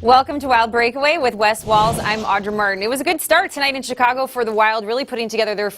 Welcome to Wild Breakaway with Wes Walz. I'm Audra Martin. It was a good start tonight in Chicago for the Wild, really putting together their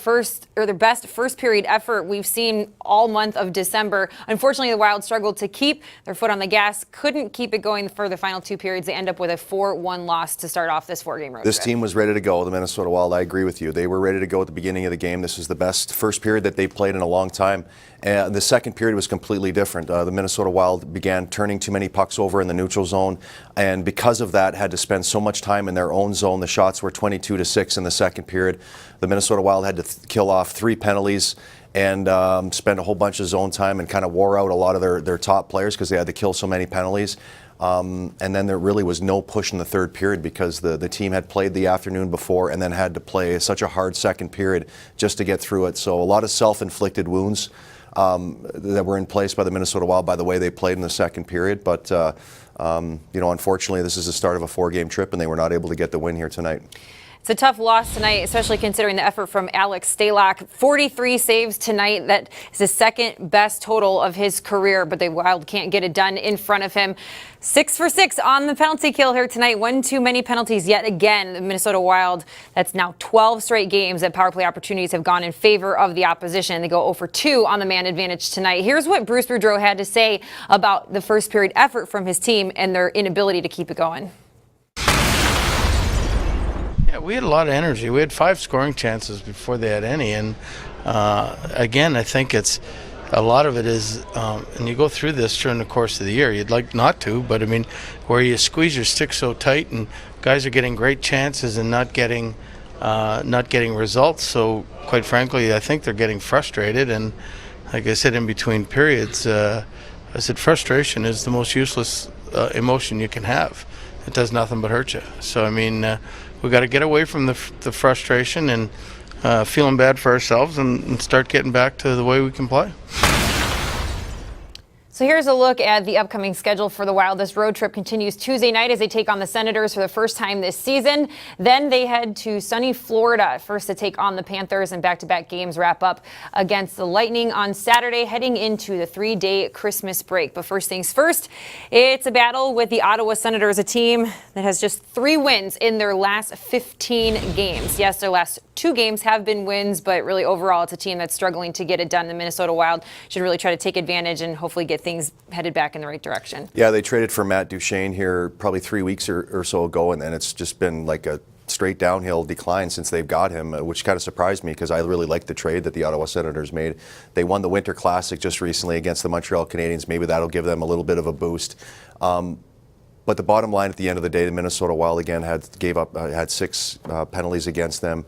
best first period effort we've seen all month of December. Unfortunately, the Wild struggled to keep their foot on the gas, couldn't keep it going for the final two periods. They end up with a 4-1 loss to start off this four-game road trip. This team was ready to go, the Minnesota Wild. I agree with you. They were ready to go at the beginning of the game. This is the best first period that they've played in a long time. And the second period was completely different. The Minnesota Wild began turning too many pucks over in the neutral zone, and because of that, had to spend so much time in their own zone. The shots were 22-6 in the second period. The Minnesota Wild had to kill off 3 penalties and spend a whole bunch of zone time and kind of wore out a lot of their top players because they had to kill so many penalties. And then there really was no push in the third period because the team had played the afternoon before and then had to play such a hard second period just to get through it. So a lot of self-inflicted wounds that were in place by the Minnesota Wild by the way they played in the second period. But unfortunately, this is the start of a 4-game trip, and they were not able to get the win here tonight. It's a tough loss tonight, especially considering the effort from Alex Stalock. 43 saves tonight. That is the second best total of his career, but the Wild can't get it done in front of him. 6 for 6 on the penalty kill here tonight. One too many penalties yet again. The Minnesota Wild, that's now 12 straight games that power play opportunities have gone in favor of the opposition. They go 0 for 2 on the man advantage tonight. Here's what Bruce Boudreau had to say about the first period effort from his team and their inability to keep it going. We had a lot of energy. We had 5 scoring chances before they had any, and again, I think it's a lot of it is, and you go through this during the course of the year. You'd like not to, but I mean, where you squeeze your stick so tight, and guys are getting great chances and not getting results. So, quite frankly, I think they're getting frustrated. And like I said, in between periods, I said frustration is the most useless emotion you can have. It does nothing but hurt you. So, I mean. We got to get away from the frustration and feeling bad for ourselves and start getting back to the way we can play. So here's a look at the upcoming schedule for the Wild. This road trip continues Tuesday night as they take on the Senators for the first time this season. Then they head to sunny Florida first to take on the Panthers, and back-to-back games wrap up against the Lightning on Saturday, heading into the 3-day Christmas break. But first things first, it's a battle with the Ottawa Senators, a team that has just 3 wins in their last 15 games. Yes, their last 2 games have been wins, but really overall it's a team that's struggling to get it done. The Minnesota Wild should really try to take advantage and hopefully get things headed back in the right direction. Yeah, they traded for Matt Duchene here probably 3 weeks or so ago, and then it's just been like a straight downhill decline since they've got him, which kind of surprised me because I really liked the trade that the Ottawa Senators made. They won the Winter Classic just recently against the Montreal Canadiens. Maybe that'll give them a little bit of a boost. But the bottom line at the end of the day, the Minnesota Wild again had 6 penalties against them.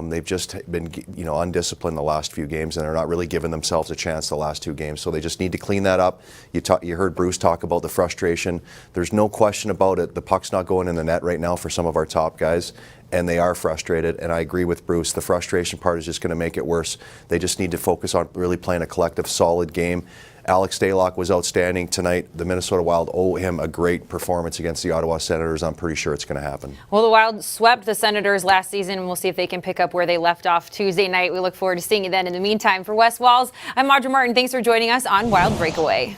They've just been undisciplined the last few games, and they're not really giving themselves a chance the last 2 games. So they just need to clean that up. You heard Bruce talk about the frustration. There's no question about it. The puck's not going in the net right now for some of our top guys, and they are frustrated. And I agree with Bruce. The frustration part is just going to make it worse. They just need to focus on really playing a collective, solid game. Alex Stalock was outstanding tonight. The Minnesota Wild owe him a great performance against the Ottawa Senators. I'm pretty sure it's going to happen. Well, the Wild swept the Senators last season, and we'll see if they can pick up where they left off Tuesday night. We look forward to seeing you then. In the meantime, for Wes Walz, I'm Audra Martin. Thanks for joining us on Wild Breakaway.